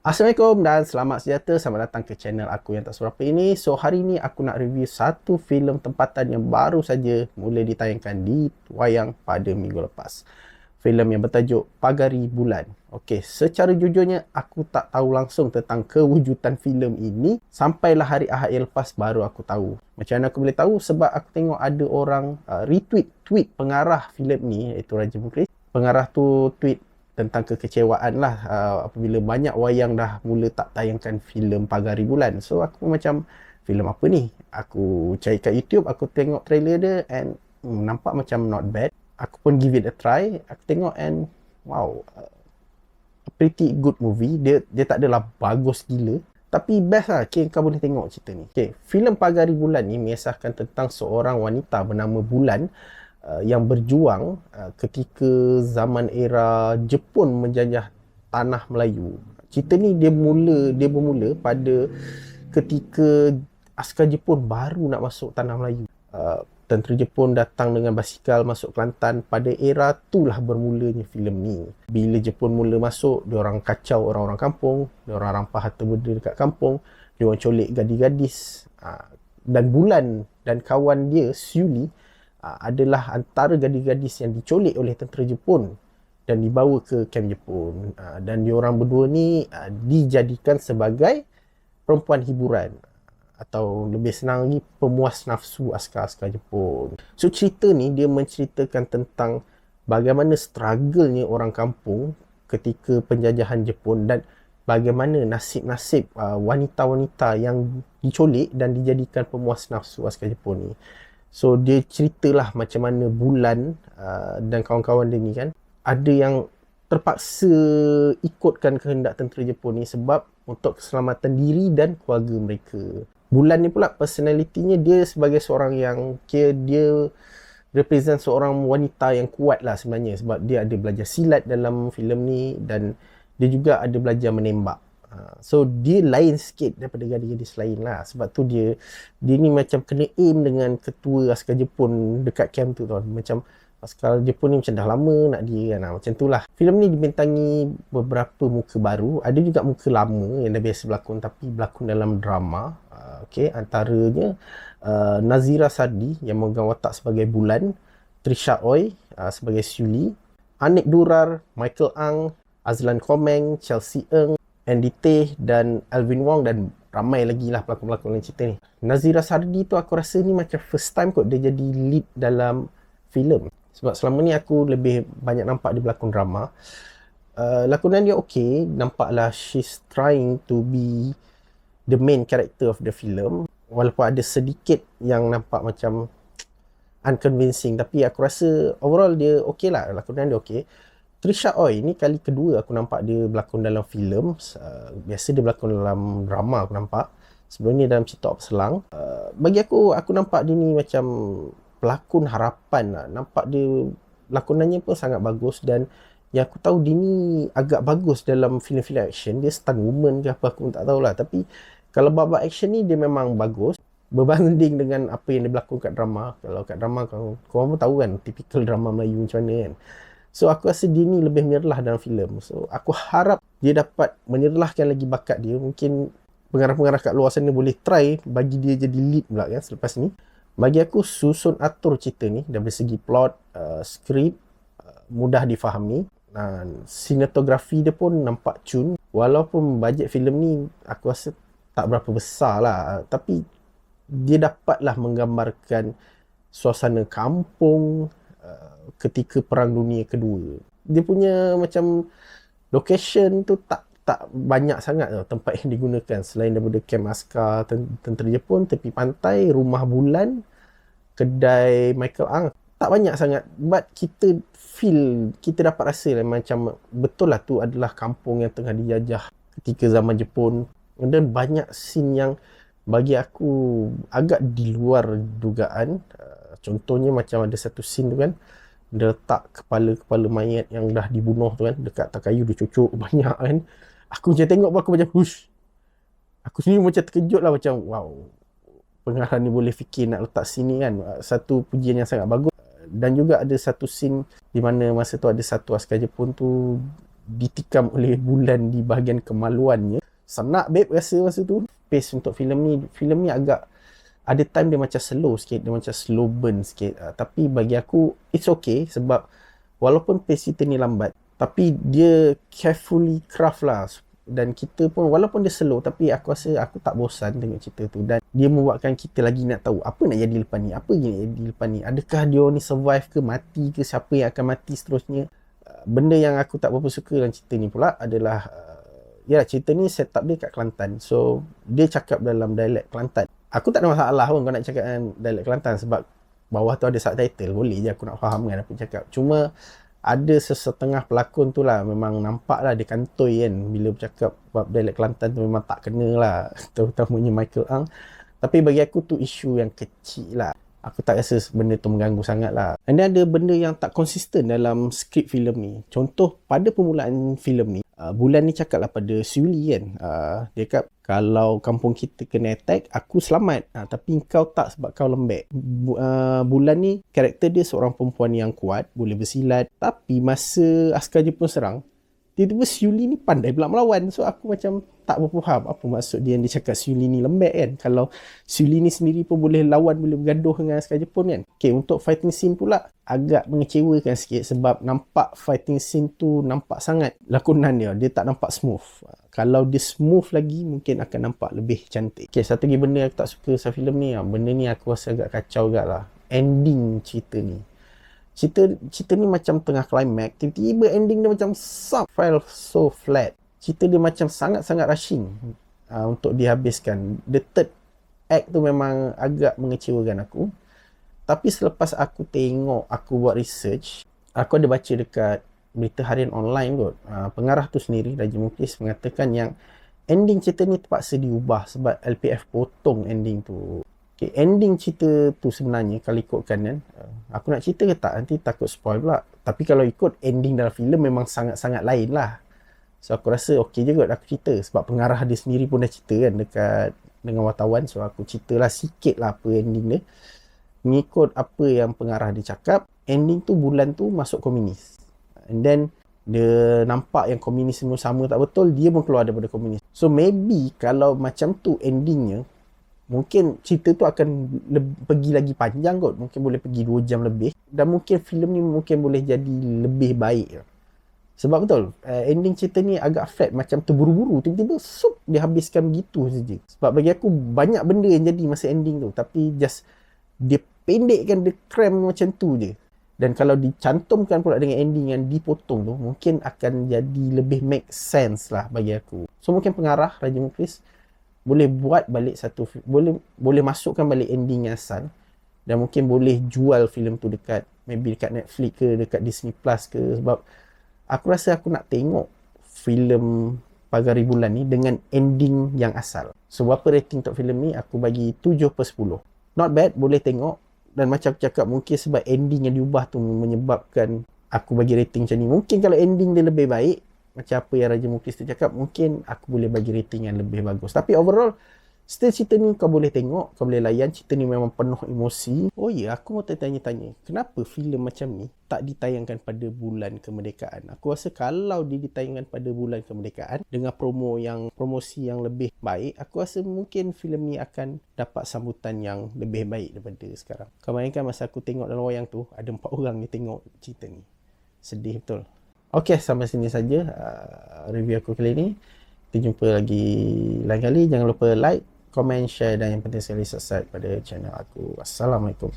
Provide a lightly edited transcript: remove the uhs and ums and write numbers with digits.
Assalamualaikum dan selamat sejahtera. Selamat datang ke channel aku yang tak seberapa ini. So, hari ni aku nak review satu filem tempatan yang baru saja mula ditayangkan di wayang pada minggu lepas. Filem yang bertajuk Pagari Bulan. Okey, secara jujurnya aku tak tahu langsung tentang kewujudan filem ini sampailah hari Ahad yang lepas baru aku tahu. Macam mana aku boleh tahu? Sebab aku tengok ada orang retweet tweet pengarah filem ni, iaitu Raja Mukris. Pengarah tu tweet tentang kekecewaan lah apabila banyak wayang dah mula tak tayangkan filem Pagari Bulan. So aku macam, filem apa ni? Aku cari kat YouTube, aku tengok trailer dia and nampak macam not bad. Aku pun give it a try. Aku tengok and wow, a pretty good movie. Dia tak adalah bagus gila, tapi best lah. Okay, kau boleh tengok cerita ni. Okay, filem Pagari Bulan ni mengisahkan tentang seorang wanita bernama Bulan yang berjuang ketika zaman era Jepun menjajah tanah Melayu. Cerita ni dia bermula pada ketika askar Jepun baru nak masuk tanah Melayu. Tentera Jepun datang dengan basikal masuk Kelantan. Pada era itulah bermulanya filem ni. Bila Jepun mula masuk, diorang kacau orang-orang kampung, diorang rampas harta benda dekat kampung, diorang colik gadis-gadis. Dan Bulan dan kawan dia, Syuli, adalah antara gadis-gadis yang dicolik oleh tentera Jepun dan dibawa ke kem Jepun. Dan diorang berdua ni dijadikan sebagai perempuan hiburan, atau lebih senang lagi, pemuas nafsu askar-askar Jepun. So cerita ni dia menceritakan tentang bagaimana struggle-nya orang kampung ketika penjajahan Jepun dan bagaimana nasib-nasib wanita-wanita yang dicolik dan dijadikan pemuas nafsu askar Jepun ni. So dia ceritalah macam mana Bulan dan kawan-kawan dia ni kan, ada yang terpaksa ikutkan kehendak tentera Jepun ni sebab untuk keselamatan diri dan keluarga mereka. Bulan ni pula personalitinya, dia sebagai seorang yang dia represent seorang wanita yang kuat lah sebenarnya, sebab dia ada belajar silat dalam filem ni dan dia juga ada belajar menembak. So dia lain sikit daripada gadis-gadis lain lah. Sebab tu dia ni macam kena aim dengan ketua askar Jepun dekat camp tu tau. Macam askar Jepun ni macam dah lama nak dia kan. Macam tu lah. Filem ni dibintangi beberapa muka baru. Ada juga muka lama yang dah biasa berlakon tapi berlakon dalam drama. Okay, antaranya Nazira Sardi yang memegang watak sebagai Bulan, Trisha Oy sebagai Syuli, Anik Durar, Michael Ang, Azlan Komeng, Chelsea Eng, Andy Teh dan Alvin Wong dan ramai lagi lah pelakon-pelakon dalam cerita ni. Nazira Sardi tu aku rasa ni macam first time kot dia jadi lead dalam filem. Sebab selama ni aku lebih banyak nampak dia berlakon drama. Lakonan dia okey, nampaklah she's trying to be the main character of the film. Walaupun ada sedikit yang nampak macam unconvincing, tapi aku rasa overall dia okey lah, lakonan dia okey. Trisha Oy ni kali kedua aku nampak dia berlakon dalam filem. Biasa dia berlakon dalam drama aku nampak. Sebelum ni dalam Cerita Op Selang. Bagi aku nampak dia ni macam pelakon harapan lah. Nampak dia lakonannya pun sangat bagus, dan yang aku tahu dia ni agak bagus dalam filem-filem action. Dia stunt woman ke apa aku tak tahulah, tapi kalau bab action ni dia memang bagus berbanding dengan apa yang dia berlakon kat drama. Kalau kat drama korang pun tahu kan, typical drama Melayu macam mana kan. So aku rasa dia ni lebih menyerlah dalam filem. So aku harap dia dapat menyerlahkan lagi bakat dia. Mungkin pengarah-pengarah kat luar sana boleh try bagi dia jadi lead pula kan selepas ni. Bagi aku susun atur cerita ni dari segi plot, skrip, mudah difahami, dan sinematografi dia pun nampak cun. Walaupun bajet filem ni aku rasa tak berapa besar lah, tapi dia dapatlah menggambarkan suasana kampung ketika Perang Dunia Kedua. Dia punya macam location tu tak banyak sangat tau tempat yang digunakan selain daripada kem askar tentera Jepun, tepi pantai, rumah Bulan, kedai Michael Ang. Tak banyak sangat, but kita dapat rasa lah macam betul lah tu adalah kampung yang tengah dijajah ketika zaman Jepun. Dan banyak scene yang bagi aku agak di luar dugaan. Contohnya macam ada satu scene tu kan, dia letak kepala mayat yang dah dibunuh tu kan dekat atas kayu, dia cucuk banyak kan. Aku macam tengok aku macam hush. Aku sendiri macam terkejut lah, macam wow, pengarah ni boleh fikir nak letak sini kan. Satu pujian yang sangat bagus. Dan juga ada satu scene di mana masa tu ada satu askar Jepun tu ditikam oleh bulan di bahagian kemaluannya. Senak babe rasa masa tu. Pace untuk filem ni agak ada time dia macam slow sikit, dia macam slow burn sikit. Tapi bagi aku it's okay sebab walaupun pace cerita ni lambat, tapi dia carefully craft lah. Dan kita pun walaupun dia slow, tapi aku rasa aku tak bosan tengok cerita tu. Dan dia membuatkan kita lagi nak tahu apa nak jadi lepas ni, apa yang nak jadi lepas ni. Adakah dia ni survive ke, mati ke, siapa yang akan mati seterusnya. Benda yang aku tak berapa suka dalam cerita ni pula adalah cerita ni setup dia kat Kelantan. So dia cakap dalam dialek Kelantan. Aku tak ada masalah pun kau nak cakap dialek Kelantan sebab bawah tu ada subtitle, boleh je aku nak faham kan apa cakap. Cuma ada sesetengah pelakon tu lah memang nampak lah dia kantoi kan bila bercakap bab dialek Kelantan tu, memang tak kena lah terutamanya Michael Ang. Tapi bagi aku tu isu yang kecil lah. Aku tak rasa benda tu mengganggu sangat lah. Dan ada benda yang tak konsisten dalam skrip filem ni. Contoh, pada permulaan filem ni, Bulan ni cakap lah pada Suli kan. Dia cakap, kalau kampung kita kena attack, aku selamat. Tapi kau tak sebab kau lembek. Bulan ni, karakter dia seorang perempuan yang kuat, boleh bersilat. Tapi masa askar Jepun serang, tiba-tiba Suli ni pandai pula melawan. So aku macam tak berfaham apa maksud dia yang dia cakap Suli ni lembek kan. Kalau Suli ni sendiri pun boleh lawan, boleh bergaduh dengan askar Jepun kan. Okay, untuk fighting scene pula agak mengecewakan sikit sebab nampak fighting scene tu nampak sangat lakonan dia tak nampak smooth. Kalau dia smooth lagi mungkin akan nampak lebih cantik. Okay, satu lagi benda aku tak suka pasal filem ni, benda ni aku rasa agak kacau agak lah. Ending cerita ni. Cerita ni macam tengah climax, tiba-tiba ending dia macam felt so flat. Cerita dia macam sangat-sangat rushing untuk dihabiskan. The third act tu memang agak mengecewakan aku. Tapi selepas aku tengok, aku buat research, aku ada baca dekat berita harian online kot. Pengarah tu sendiri, Raja Muklis, mengatakan yang ending cerita ni terpaksa diubah sebab LPF potong ending tu. Okay, ending cerita tu sebenarnya kalau ikutkan kan, aku nak cerita ke tak, nanti takut spoil pula. Tapi kalau ikut ending dalam filem memang sangat-sangat lain lah. So aku rasa okey je kot aku cerita sebab pengarah dia sendiri pun dah cerita kan dekat dengan wartawan. So aku ceritalah sikit lah apa ending dia. Mengikut apa yang pengarah dia cakap, ending tu Bulan tu masuk komunis. And then dia nampak yang komunisme sama tak betul, dia pun keluar daripada komunis. So maybe kalau macam tu endingnya, mungkin cerita tu akan pergi lagi panjang kot. Mungkin boleh pergi 2 jam lebih. Dan mungkin filem ni mungkin boleh jadi lebih baik. Sebab betul, ending cerita ni agak flat. Macam terburu-buru. Tiba-tiba dia habiskan begitu saja. Sebab bagi aku banyak benda yang jadi masa ending tu. Tapi just dia pendekkan, dia cram macam tu je. Dan kalau dicantumkan pula dengan ending yang dipotong tu, mungkin akan jadi lebih make sense lah bagi aku. So mungkin pengarah Raja Muklis boleh buat balik boleh masukkan balik ending yang asal, dan mungkin boleh jual filem tu dekat Netflix ke dekat Disney Plus ke. Sebab aku rasa aku nak tengok filem Pagari Bulan ni dengan ending yang asal. So berapa rating untuk filem ni? Aku bagi 7/10. Not bad, boleh tengok. Dan macam aku cakap, mungkin sebab ending yang diubah tu menyebabkan aku bagi rating macam ni. Mungkin kalau ending dia lebih baik, macam apa yang Raja Muklis tu cakap, mungkin aku boleh bagi rating yang lebih bagus. Tapi overall, still cerita ni kau boleh tengok, kau boleh layan. Cerita ni memang penuh emosi. Oh ya, aku mau tanya-tanya, kenapa filem macam ni tak ditayangkan pada bulan kemerdekaan? Aku rasa kalau dia ditayangkan pada bulan kemerdekaan dengan promosi yang lebih baik, aku rasa mungkin filem ni akan dapat sambutan yang lebih baik daripada sekarang. Kau bayangkan masa aku tengok dalam wayang tu, ada 4 orang yang tengok cerita ni. Sedih betul. Okey, sampai sini saja review aku kali ni. Kita jumpa lagi lain kali. Jangan lupa like, komen, share dan yang penting sekali subscribe pada channel aku. Assalamualaikum.